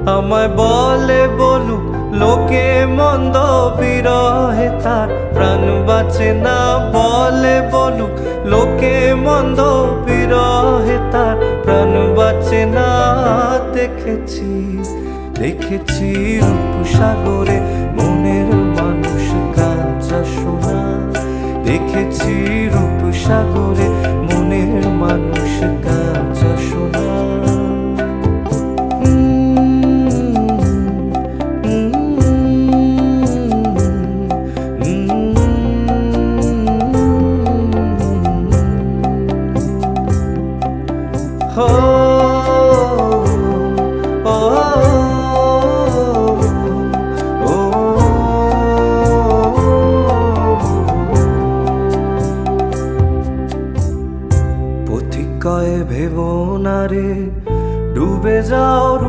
আমায় বলে বলুক লোকে মন্দ, বিরহে তার প্রাণ বাঁচে না। বলে বলুক লোকে মন্দ, বিরহে তার প্রাণ বাঁচে না। দেখেছি দেখেছি রূপসাগরে মনের মানুষ কাঁচা সোনা। দেখেছি রূপসাগরে মনের মানুষ কাঁচা